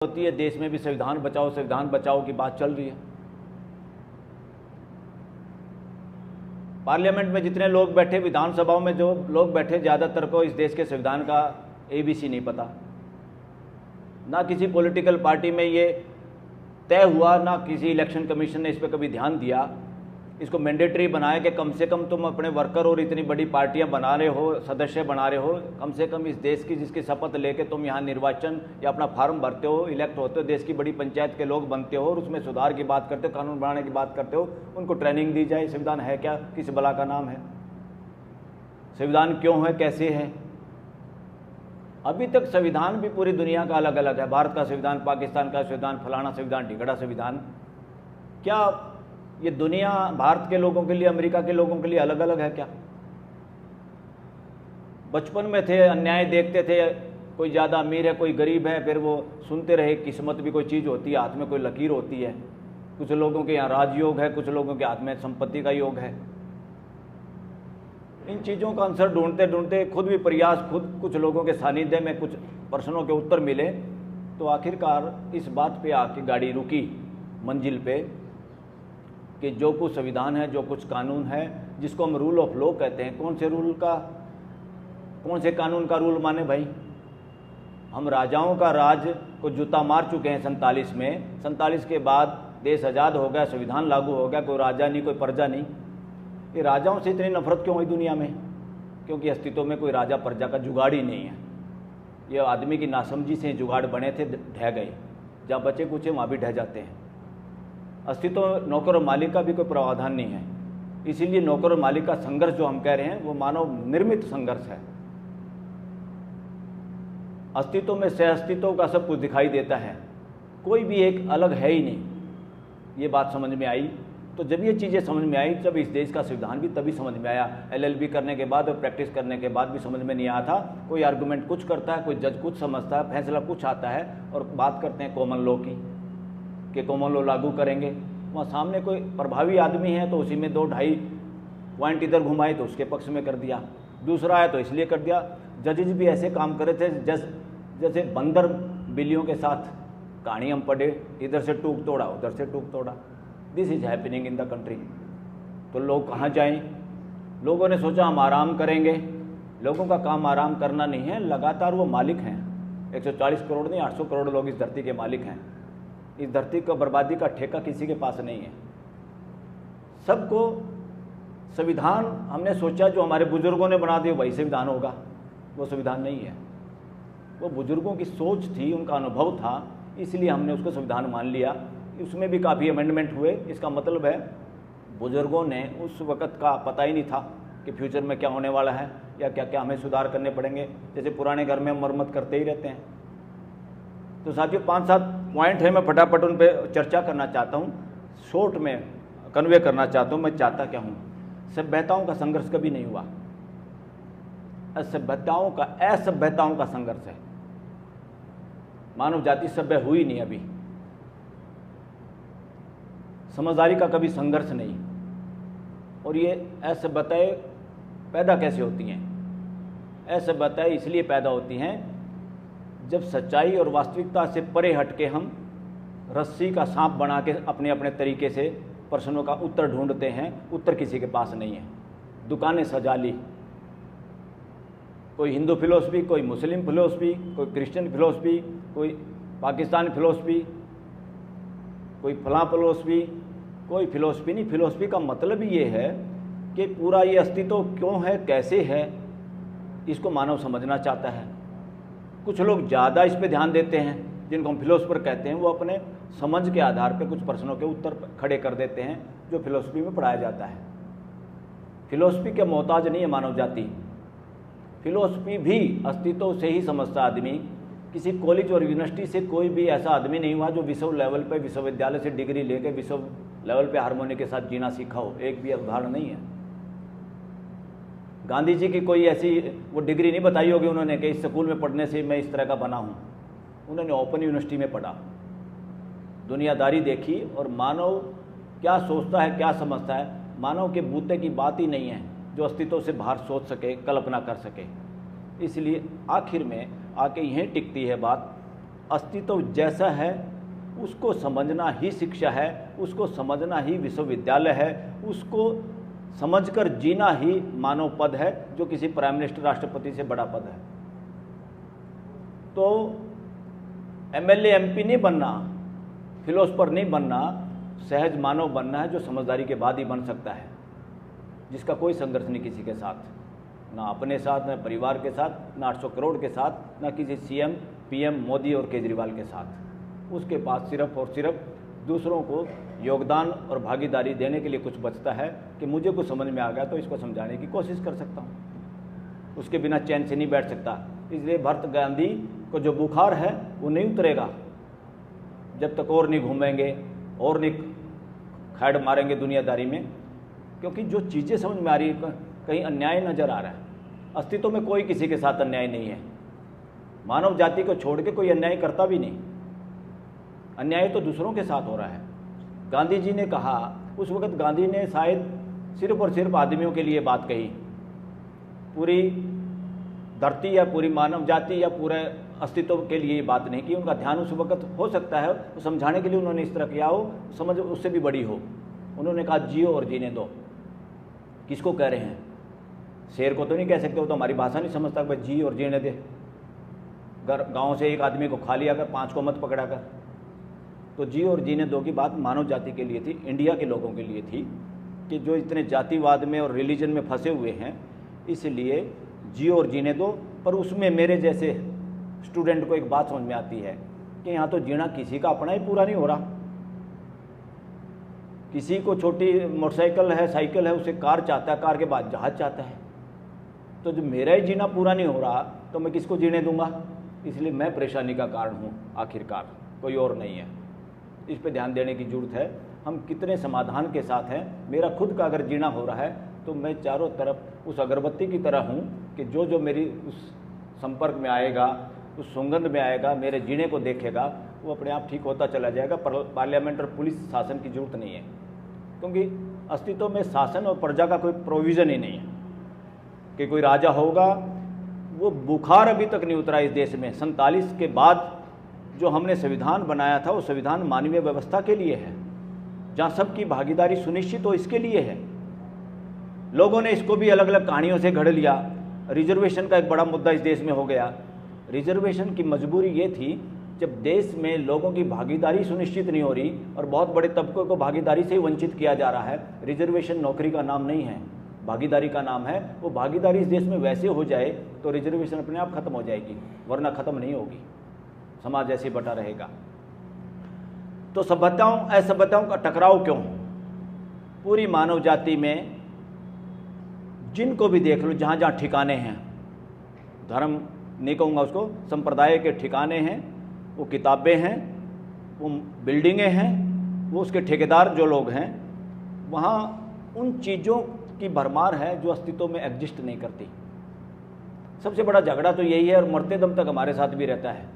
होती है, देश में भी संविधान बचाओ की बात चल रही है। पार्लियामेंट में जितने लोग बैठे, विधानसभाओं में जो लोग बैठे, ज़्यादातर को इस देश के संविधान का ABC नहीं पता। ना किसी पॉलिटिकल पार्टी में ये तय हुआ, ना किसी इलेक्शन कमीशन ने इस पर कभी ध्यान दिया, इसको मैंडेटरी बनाया कि कम से कम तुम अपने वर्कर और इतनी बड़ी पार्टियां बना रहे हो, सदस्य बना रहे हो, कम से कम इस देश की जिसकी शपथ लेके तुम यहाँ निर्वाचन या अपना फार्म भरते हो, इलेक्ट होते हो, देश की बड़ी पंचायत के लोग बनते हो और उसमें सुधार की बात करते हो, कानून बनाने की बात करते हो, उनको ट्रेनिंग दी जाए। संविधान है क्या, किस बला का नाम है? संविधान क्यों है, कैसे है? अभी तक संविधान भी पूरी दुनिया का अलग अलग है। भारत का संविधान, पाकिस्तान का संविधान, फलाना संविधान, ढिगड़ा संविधान। क्या ये दुनिया भारत के लोगों के लिए, अमेरिका के लोगों के लिए अलग अलग है क्या? बचपन में थे, अन्याय देखते थे, कोई ज़्यादा अमीर है, कोई गरीब है, फिर वो सुनते रहे। किस्मत भी कोई चीज़ होती है, हाथ में कोई लकीर होती है। कुछ लोगों के यहाँ राजयोग है, कुछ लोगों के हाथ में संपत्ति का योग है। इन चीज़ों का आंसर ढूंढते ढूंढते खुद भी प्रयास, खुद कुछ लोगों के सानिध्य में कुछ प्रश्नों के उत्तर मिले, तो आखिरकार इस बात पे आके गाड़ी रुकी मंजिल पे कि जो कुछ संविधान है, जो कुछ कानून है, जिसको हम रूल ऑफ लॉ कहते हैं, कौन से कानून का रूल माने भाई? हम राजाओं का राज को जूता मार चुके हैं 47 में। 47 के बाद देश आज़ाद हो गया, संविधान लागू हो गया, कोई राजा नहीं, कोई प्रजा नहीं। ये राजाओं से इतनी नफरत क्यों हुई दुनिया में? क्योंकि अस्तित्व में कोई राजा प्रजा का जुगाड़ ही नहीं है। ये आदमी की नासमझी से जुगाड़ बने थे, ढह गए। जहाँ बचे कुचे वहाँ भी ढह जाते हैं। अस्तित्व नौकर और मालिक का भी कोई प्रावधान नहीं है। इसीलिए नौकर और मालिक का संघर्ष जो हम कह रहे हैं वो मानव निर्मित संघर्ष है। अस्तित्व में सह अस्तित्व का सब कुछ दिखाई देता है, कोई भी एक अलग है ही नहीं। ये बात समझ में आई। तो जब ये चीज़ें समझ में आई, जब इस देश का संविधान भी तभी समझ में आया। LLB करने के बाद और प्रैक्टिस करने के बाद भी समझ में नहीं आया था। कोई आर्गूमेंट कुछ करता है, कोई जज कुछ समझता है, फैसला कुछ आता है, और बात करते हैं कॉमन लॉ की कि कॉमन लॉ लागू करेंगे। वहाँ सामने कोई प्रभावी आदमी है तो उसी में 2-2.5 पॉइंट इधर घुमाए तो उसके पक्ष में कर दिया, दूसरा है तो इसलिए कर दिया। जजेज भी ऐसे काम करे थे जैसे बंदर बिल्लियों के साथ। कहानी हम पढ़े, इधर से टूक तोड़ा, उधर से टूक तोड़ा। This is happening in the country. तो लोग कहाँ जाएं? लोगों ने सोचा हम आराम करेंगे। लोगों का काम आराम करना नहीं है, लगातार वो मालिक हैं। 140 करोड़ नहीं, 800 करोड़ लोग इस धरती के मालिक हैं। इस धरती को बर्बादी का ठेका किसी के पास नहीं है। सबको संविधान हमने सोचा जो हमारे बुजुर्गों ने बना दिया वही संविधान होगा। वो संविधान नहीं है, वो बुजुर्गों की सोच थी, उनका अनुभव था, इसलिए हमने उसको संविधान मान लिया। उसमें भी काफ़ी अमेंडमेंट हुए। इसका मतलब है बुजुर्गों ने उस वक़्त का पता ही नहीं था कि फ्यूचर में क्या होने वाला है या क्या क्या हमें सुधार करने पड़ेंगे। जैसे पुराने घर में हम मरम्मत करते ही रहते हैं। तो साथियों 5-7 पॉइंट है, मैं फटाफट उन पर चर्चा करना चाहता हूँ, शॉर्ट में कन्वे करना चाहता हूँ। मैं चाहता क्या हूँ? सभ्यताओं का संघर्ष कभी नहीं हुआ। असभ्यताओं का संघर्ष है। मानव जाति सभ्य हुई नहीं अभी। समझदारी का कभी संघर्ष नहीं। और ये असभ्यताएं पैदा कैसे होती हैं? असभ्यताएं इसलिए पैदा होती हैं जब सच्चाई और वास्तविकता से परे हट के हम रस्सी का सांप बना के अपने अपने तरीके से प्रश्नों का उत्तर ढूंढते हैं। उत्तर किसी के पास नहीं है। दुकानें सजा ली, कोई हिंदू फिलोसफी, कोई मुस्लिम फिलोसफी, कोई क्रिश्चियन फिलोसफी, कोई पाकिस्तानी फिलोसफी, कोई फलां फिलोसफी, कोई फिलोसफी नहीं। फिलोसफी का मतलब ही ये है कि पूरा ये अस्तित्व क्यों है, कैसे है, इसको मानव समझना चाहता है। कुछ लोग ज़्यादा इस पे ध्यान देते हैं, जिनको हम फिलोसफर कहते हैं। वो अपने समझ के आधार पे कुछ प्रश्नों के उत्तर खड़े कर देते हैं जो फिलोसफी में पढ़ाया जाता है। फिलोसफी के मोहताज नहीं है मानव जाति। फिलोसफी भी अस्तित्व से ही समझता आदमी। किसी कॉलेज और यूनिवर्सिटी से कोई भी ऐसा आदमी नहीं हुआ जो विश्व लेवल पे, विश्वविद्यालय से डिग्री लेके विश्व लेवल पे हारमोनी के साथ जीना सीखा हो। एक भी उदाहरण नहीं है। गांधी जी की कोई ऐसी वो डिग्री नहीं बताई होगी उन्होंने कि इस स्कूल में पढ़ने से मैं इस तरह का बना हूँ। उन्होंने ओपन यूनिवर्सिटी में पढ़ा, दुनियादारी देखी, और मानव क्या सोचता है, क्या समझता है। मानव के बूते की बात ही नहीं है जो अस्तित्व से बाहर सोच सके, कल्पना कर सके। इसलिए आखिर में आके यहीं टिकती है बात अस्तित्व जैसा है उसको समझना ही शिक्षा है, उसको समझना ही विश्वविद्यालय है, उसको समझकर जीना ही मानव पद है, जो किसी प्राइम मिनिस्टर राष्ट्रपति से बड़ा पद है। तो एमएलए एमपी नहीं बनना, फिलोसफर नहीं बनना, सहज मानव बनना है जो समझदारी के बाद ही बन सकता है, जिसका कोई संघर्ष नहीं किसी के साथ, ना अपने साथ, ना परिवार के साथ, ना 800 करोड़ के साथ, ना किसी सीएम पीएम मोदी और केजरीवाल के साथ। उसके पास सिर्फ और सिर्फ दूसरों को योगदान और भागीदारी देने के लिए कुछ बचता है कि मुझे कुछ समझ में आ गया तो इसको समझाने की कोशिश कर सकता हूँ, उसके बिना चैन से नहीं बैठ सकता। इसलिए भारत गांधी को जो बुखार है वो नहीं उतरेगा जब तक और नहीं घूमेंगे और नहीं खैड़ मारेंगे दुनियादारी में, क्योंकि जो चीज़ें समझ में आ रही है, कहीं अन्याय नज़र आ रहा है। अस्तित्व में कोई किसी के साथ अन्याय नहीं है, मानव जाति को छोड़ के कोई अन्याय करता भी नहीं, अन्याय तो दूसरों के साथ हो रहा है। गांधी जी ने कहा, उस वक्त गांधी ने शायद सिर्फ और सिर्फ आदमियों के लिए बात कही, पूरी धरती या पूरी मानव जाति या पूरे अस्तित्व के लिए बात नहीं की। उनका ध्यान उस वक्त हो सकता है तो समझाने के लिए उन्होंने इस तरह किया हो, समझ उससे भी बड़ी हो। उन्होंने कहा जियो और जीने दो। किसको कह रहे हैं? शेर को तो नहीं कह सकते, वो तो हमारी भाषा नहीं समझता, भाई जी और जीने दे। गांव से एक आदमी को खा लिया कर, 5 को मत पकड़ा कर। तो जी और जीने दो की बात मानव जाति के लिए थी, इंडिया के लोगों के लिए थी, कि जो इतने जातिवाद में और रिलीजन में फंसे हुए हैं, इसलिए जी और जीने दो। पर उसमें मेरे जैसे स्टूडेंट को एक बात समझ में आती है कि यहाँ तो जीना किसी का अपना ही पूरा नहीं हो रहा। किसी को छोटी मोटरसाइकिल है, साइकिल है, उसे कार चाहता है, कार के बाद जहाज चाहता है। तो जो मेरा ही जीना पूरा नहीं हो रहा तो मैं किसको जीने दूंगा? इसलिए मैं परेशानी का कारण हूँ आखिरकार, कोई और नहीं है। इस पे ध्यान देने की जरूरत है। हम कितने समाधान के साथ हैं। मेरा खुद का अगर जीना हो रहा है तो मैं चारों तरफ उस अगरबत्ती की तरह हूँ कि जो जो मेरी उस संपर्क में आएगा, उस सुगंध में आएगा, मेरे जीने को देखेगा, वो अपने आप ठीक होता चला जाएगा। पार्लियामेंट और पुलिस शासन की जरूरत नहीं है, क्योंकि अस्तित्व में शासन और प्रजा का कोई प्रोविज़न ही नहीं है कि कोई राजा होगा। वो बुखार अभी तक नहीं उतरा इस देश में। 47 के बाद जो हमने संविधान बनाया था, वो संविधान मानवीय व्यवस्था के लिए है, जहाँ सबकी भागीदारी सुनिश्चित हो, इसके लिए है। लोगों ने इसको भी अलग अलग कहानियों से घड़ लिया। रिजर्वेशन का एक बड़ा मुद्दा इस देश में हो गया। रिजर्वेशन की मजबूरी ये थी, जब देश में लोगों की भागीदारी सुनिश्चित नहीं हो रही और बहुत बड़े तबकों को भागीदारी से ही वंचित किया जा रहा है। रिजर्वेशन नौकरी का नाम नहीं है, भागीदारी का नाम है। वो भागीदारी इस देश में वैसे हो जाए तो रिजर्वेशन अपने आप खत्म हो जाएगी, वरना खत्म नहीं होगी, समाज ऐसे बटा रहेगा। तो सभ्यताओं असभ्यताओं का टकराव क्यों? पूरी मानव जाति में जिनको भी देख लो, जहाँ जहाँ ठिकाने हैं, धर्म नहीं कहूँगा उसको, संप्रदाय के ठिकाने हैं, वो किताबें हैं, वो बिल्डिंगें हैं, वो उसके ठेकेदार जो लोग हैं, वहाँ उन चीज़ों की भरमार है जो अस्तित्व में एग्जिस्ट नहीं करती। सबसे बड़ा झगड़ा तो यही है और मरते दम तक हमारे साथ भी रहता है।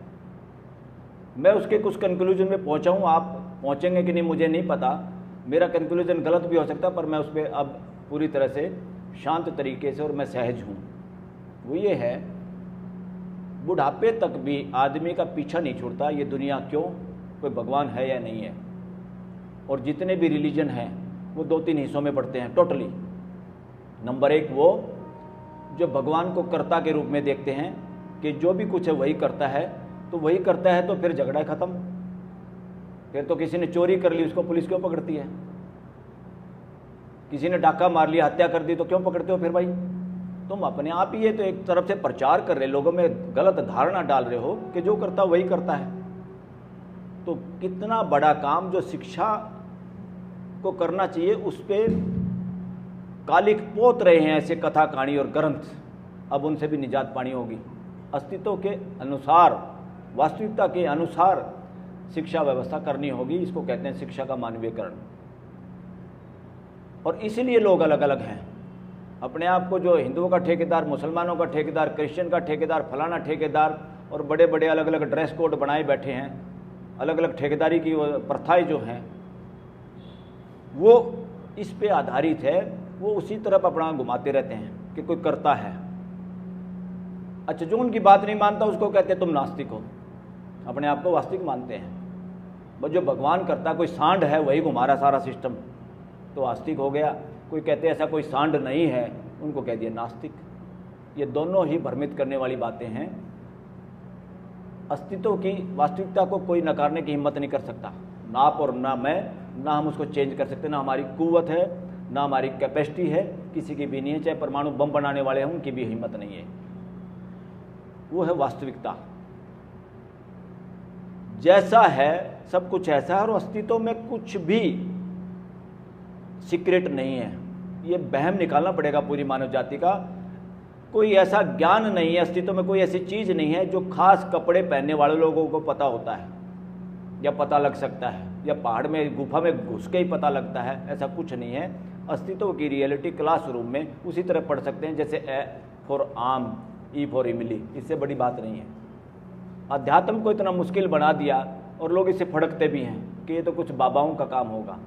मैं उसके कुछ कंक्लूजन में पहुँचा हूँ, आप पहुँचेंगे कि नहीं मुझे नहीं पता, मेरा कंक्लूजन गलत भी हो सकता है, पर मैं उस पर अब पूरी तरह से शांत तरीके से और मैं सहज हूँ। वो ये है, बुढ़ापे तक भी आदमी का पीछा नहीं छूटता ये दुनिया क्यों, कोई भगवान है या नहीं है। और जितने भी रिलीजन हैं वो 2-3 हिस्सों में बढ़ते हैं टोटली। नंबर 1 वो जो भगवान को कर्ता के रूप में देखते हैं कि जो भी कुछ है वही करता है, तो वही करता है तो फिर झगड़ा खत्म। फिर तो किसी ने चोरी कर ली, उसको पुलिस क्यों पकड़ती है? किसी ने डाका मार लिया, हत्या कर दी, तो क्यों पकड़ते हो फिर भाई? तुम अपने आप ही ये तो एक तरफ से प्रचार कर रहे, लोगों में गलत धारणा डाल रहे हो कि जो करता वही करता है। तो कितना बड़ा काम जो शिक्षा को करना चाहिए उस पर कालिक पोत रहे हैं ऐसे कथा कहानी और ग्रंथ। अब उनसे भी निजात पानी होगी। अस्तित्व के अनुसार, वास्तविकता के अनुसार शिक्षा व्यवस्था करनी होगी। इसको कहते हैं शिक्षा का मानवीयकरण। और इसीलिए लोग अलग अलग हैं। अपने आप को जो हिंदुओं का ठेकेदार, मुसलमानों का ठेकेदार, क्रिश्चियन का ठेकेदार, फलाना ठेकेदार, और बड़े बड़े अलग अलग ड्रेस कोड बनाए बैठे हैं। अलग अलग ठेकेदारी की वो प्रथाएं जो हैं वो इस पे आधारित है। वो उसी तरफ अपना घुमाते रहते हैं कि कोई करता है। अच्छा, जो उनकी बात नहीं मानता उसको कहते हैं तुम नास्तिक हो। अपने आप को वास्तविक मानते हैं। बस जो भगवान करता, कोई सांड है वही घुमा रहा सारा सिस्टम, तो वास्तविक हो गया। कोई कहते ऐसा कोई सांड नहीं है, उनको कह दिया नास्तिक। ये दोनों ही भ्रमित करने वाली बातें हैं। अस्तित्व की वास्तविकता को कोई नकारने की हिम्मत नहीं कर सकता, ना आप और ना मैं, ना हम उसको चेंज कर सकते, ना हमारी कुव्वत है, ना हमारी कैपेसिटी है, किसी की भी नहीं है। चाहे परमाणु बम बनाने वाले हैं, उनकी भी हिम्मत नहीं है। वो है वास्तविकता। जैसा है सब कुछ ऐसा है, और अस्तित्व में कुछ भी सीक्रेट नहीं है। ये वहम निकालना पड़ेगा पूरी मानव जाति का। कोई ऐसा ज्ञान नहीं है, अस्तित्व में कोई ऐसी चीज नहीं है जो खास कपड़े पहनने वाले लोगों को पता होता है या पता लग सकता है, या पहाड़ में गुफा में घुस के ही पता लगता है। ऐसा कुछ नहीं है। अस्तित्व की रियलिटी क्लासरूम में उसी तरह पढ़ सकते हैं जैसे ए फॉर आम, ई फॉर इमली। इससे बड़ी बात नहीं है। अध्यात्म को इतना मुश्किल बना दिया और लोग इससे फड़कते भी हैं कि ये तो कुछ बाबाओं का काम होगा।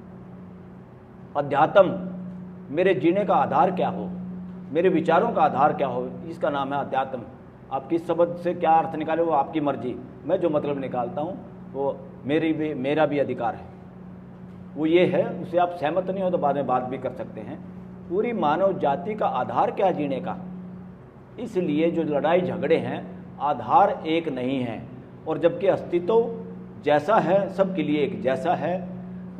अध्यात्म मेरे जीने का आधार क्या हो, मेरे विचारों का आधार क्या हो, इसका नाम है अध्यात्म। आप किस शब्द से क्या अर्थ निकाले वो आपकी मर्जी। मैं जो मतलब निकालता हूँ वो मेरा भी अधिकार है। वो ये है, उससे आप सहमत नहीं हो तो बाद में बात भी कर सकते हैं। पूरी मानव जाति का आधार क्या जीने का। इसलिए जो लड़ाई झगड़े हैं, आधार एक नहीं है, और जबकि अस्तित्व जैसा है सबके लिए एक जैसा है।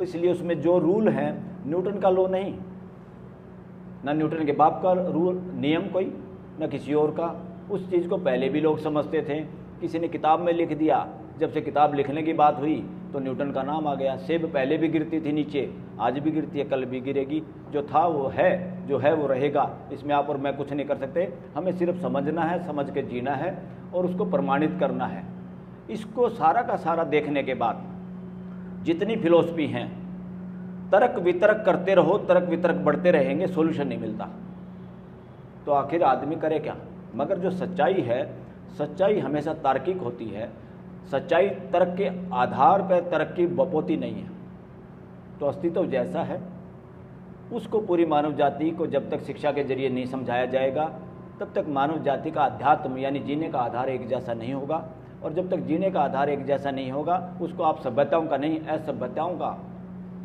इसलिए उसमें जो रूल हैं, न्यूटन का लॉ नहीं, ना न्यूटन के बाप का रूल नियम कोई, ना किसी और का। उस चीज़ को पहले भी लोग समझते थे, किसी ने किताब में लिख दिया। जब से किताब लिखने की बात हुई तो न्यूटन का नाम आ गया। सेब पहले भी गिरती थी नीचे, आज भी गिरती है, कल भी गिरेगी। जो था वो है, जो है वो रहेगा। इसमें आप और मैं कुछ नहीं कर सकते। हमें सिर्फ समझना है, समझ के जीना है और उसको प्रमाणित करना है। इसको सारा का सारा देखने के बाद जितनी फिलॉसफी हैं, तर्क वितर्क करते रहो, तर्क वितर्क बढ़ते रहेंगे, सॉल्यूशन नहीं मिलता। तो आखिर आदमी करे क्या। मगर जो सच्चाई है, सच्चाई हमेशा तार्किक होती है। सच्चाई तर्क के आधार पर तर्क की बपोती नहीं है। तो अस्तित्व जैसा है उसको पूरी मानव जाति को जब तक शिक्षा के जरिए नहीं समझाया जाएगा, तब तक मानव जाति का अध्यात्म यानी जीने का आधार एक जैसा नहीं होगा। और जब तक जीने का आधार एक जैसा नहीं होगा, उसको आप सभ्यताओं का नहीं, असभ्यताओं का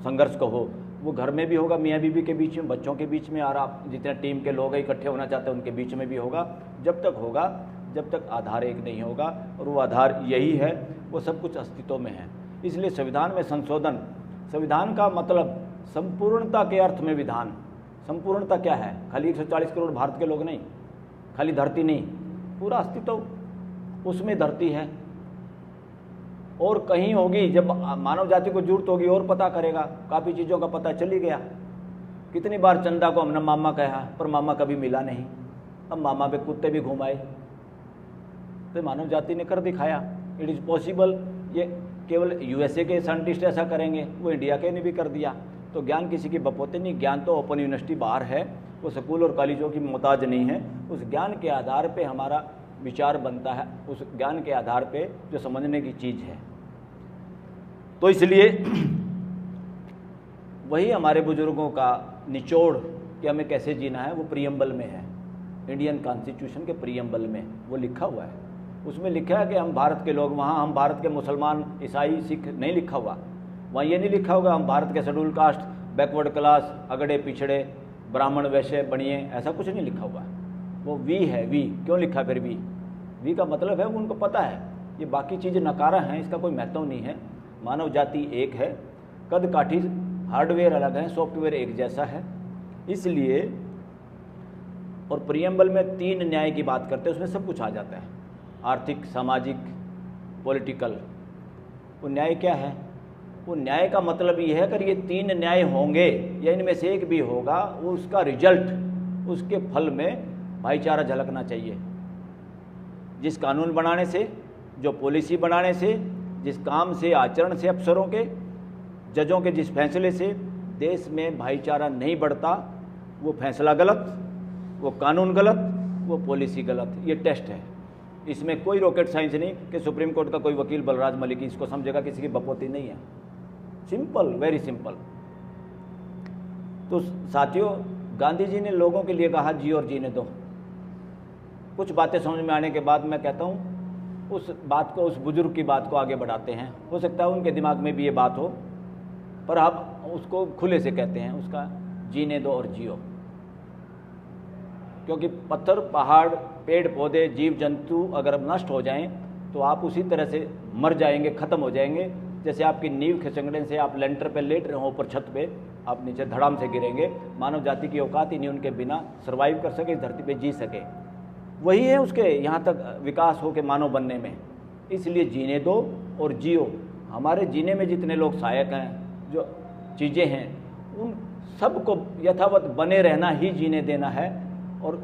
संघर्ष कहो। वो घर में भी होगा, मियाँ बीबी के बीच में, बच्चों के बीच में, और आप जितने टीम के लोग इकट्ठे होना चाहते हैं उनके बीच में भी होगा। जब तक होगा, जब तक आधार एक नहीं होगा। और वो आधार यही है, वो सब कुछ अस्तित्व में है। इसलिए संविधान में संशोधन, संविधान का मतलब संपूर्णता के अर्थ में विधान। संपूर्णता क्या है? खाली 140 करोड़ भारत के लोग नहीं, खाली धरती नहीं, पूरा अस्तित्व उसमें धरती है। और कहीं होगी जब मानव जाति को जरूरत होगी और पता करेगा। काफ़ी चीज़ों का पता चल ही गया। कितनी बार चंदा को हमने मामा कहा पर मामा कभी मिला नहीं। अब मामा पे कुत्ते भी घुमाए, तो मानव जाति ने कर दिखाया। It is possible. ये केवल यूएसए के साइंटिस्ट ऐसा करेंगे, वो इंडिया के ने भी कर दिया। तो ज्ञान किसी की बपोते नहीं। ज्ञान तो ओपन यूनिवर्सिटी बाहर है, वो स्कूल और कॉलेजों की मोहताज नहीं है। उस ज्ञान के आधार पे हमारा विचार बनता है, उस ज्ञान के आधार पे जो समझने की चीज़ है। तो इसलिए वही हमारे बुजुर्गों का निचोड़ कि हमें कैसे जीना है, वो प्रियम्बल में है। इंडियन कॉन्स्टिट्यूशन के प्रियम्बल में वो लिखा हुआ है। उसमें लिखा है कि हम भारत के लोग, वहाँ हम भारत के मुसलमान, ईसाई, सिख नहीं लिखा हुआ। वहाँ ये नहीं लिखा होगा हम भारत के शेड्यूल कास्ट, बैकवर्ड क्लास, अगड़े पिछड़े, ब्राह्मण, वैश्य, बनिए, ऐसा कुछ नहीं लिखा हुआ। वो वी है। वी क्यों लिखा? फिर वी का मतलब है वो उनको पता है। ये बाकी चीज़ें नकारा हैं, इसका कोई महत्व नहीं है। मानव जाति एक है, कद काठी हार्डवेयर अलग है, सॉफ्टवेयर एक जैसा है। इसलिए और प्रियम्बल में 3 न्याय की बात करते हैं, उसमें सब कुछ आ जाता है। आर्थिक, सामाजिक, पॉलिटिकल। वो न्याय क्या है? वो न्याय का मतलब ये है अगर ये 3 न्याय होंगे या इनमें से एक भी होगा, वो उसका रिजल्ट, उसके फल में भाईचारा झलकना चाहिए। जिस कानून बनाने से, जो पॉलिसी बनाने से, जिस काम से, आचरण से, अफसरों के, जजों के जिस फैसले से देश में भाईचारा नहीं बढ़ता, वो फैसला गलत, वो कानून गलत, वो पॉलिसी गलत। ये टेस्ट है। इसमें कोई रॉकेट साइंस नहीं कि सुप्रीम कोर्ट का कोई वकील बलराज मलिक इसको समझेगा, किसी की बपोती नहीं है। Simple, very simple. तो साथियों, गांधी जी ने लोगों के लिए कहा जी और जीने दो। कुछ बातें समझ में आने के बाद मैं कहता हूँ उस बात को, उस बुजुर्ग की बात को आगे बढ़ाते हैं। हो सकता है उनके दिमाग में भी ये बात हो, पर आप उसको खुले से कहते हैं, उसका जीने दो और जियो। क्योंकि पत्थर, पहाड़, पेड़ पौधे, जीव जंतु अगर नष्ट हो जाएं तो आप उसी तरह से मर जाएंगे, ख़त्म हो जाएंगे। जैसे आपकी नींव खिसकने से आप लेंटर पे लेट रहे हो ऊपर छत पे, आप नीचे धड़ाम से गिरेंगे। मानव जाति की औकात ही नहीं उनके बिना सर्वाइव कर सके, इस धरती पे जी सके। वही है उसके यहाँ तक विकास हो के मानव बनने में। इसलिए जीने दो और जियो। हमारे जीने में जितने लोग सहायक हैं, जो चीज़ें हैं, उन सबको यथावत बने रहना ही जीने देना है, और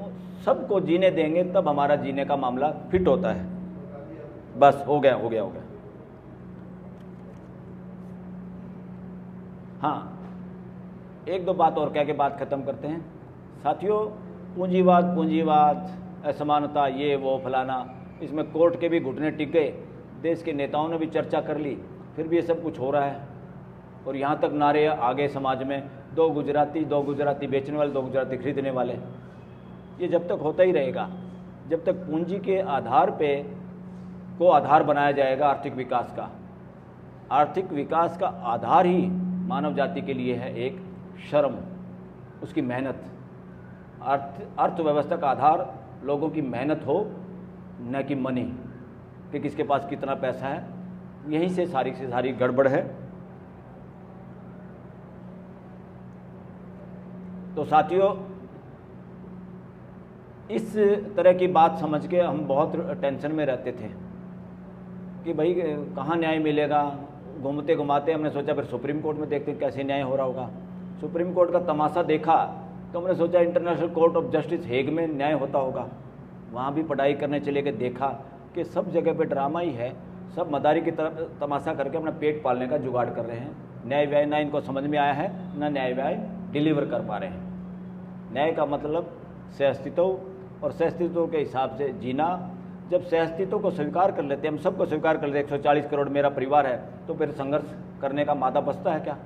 सबको जीने देंगे तब हमारा जीने का मामला फिट होता है। बस हो गया, हो गया, हो गया। हाँ, एक दो बात और कह के बात खत्म करते हैं। साथियों, पूंजीवाद, पूंजीवाद, असमानता, ये वो फलाना, इसमें कोर्ट के भी घुटने टिक गए, देश के नेताओं ने भी चर्चा कर ली, फिर भी ये सब कुछ हो रहा है। और यहाँ तक नारे आगे समाज में, दो गुजराती बेचने वाले, दो गुजराती खरीदने वाले। ये जब तक होता ही रहेगा, जब तक पूंजी के आधार पे को आधार बनाया जाएगा आर्थिक विकास का। आर्थिक विकास का आधार ही मानव जाति के लिए है एक श्रम, उसकी मेहनत। अर्थव्यवस्था का आधार लोगों की मेहनत हो, न कि मनी, कि किसके पास कितना पैसा है। यहीं से सारी गड़बड़ है। तो साथियों, इस तरह की बात समझ के हम बहुत टेंशन में रहते थे कि भाई कहाँ न्याय मिलेगा। घूमते घुमाते हमने सोचा फिर सुप्रीम कोर्ट में देखते कैसे न्याय हो रहा होगा। सुप्रीम कोर्ट का तमाशा देखा तो हमने सोचा international court of justice Hague में न्याय होता होगा। वहाँ भी पढ़ाई करने चले गए, देखा कि सब जगह पे ड्रामा ही है। सब मदारी की तरफ तमाशा करके अपना पेट पालने का जुगाड़ कर रहे हैं। न्याय व्याय ना इनको समझ में आया है, ना न्याय व्याय डिलीवर कर पा रहे हैं। न्याय का मतलब सहअस्तित्व, और सहअस्तित्व के हिसाब से जीना। जब सहअस्तित्व को स्वीकार कर लेते हैं, हम सबको स्वीकार कर लेते हैं, 140 करोड़ मेरा परिवार है, तो फिर संघर्ष करने का मादा बचता है क्या?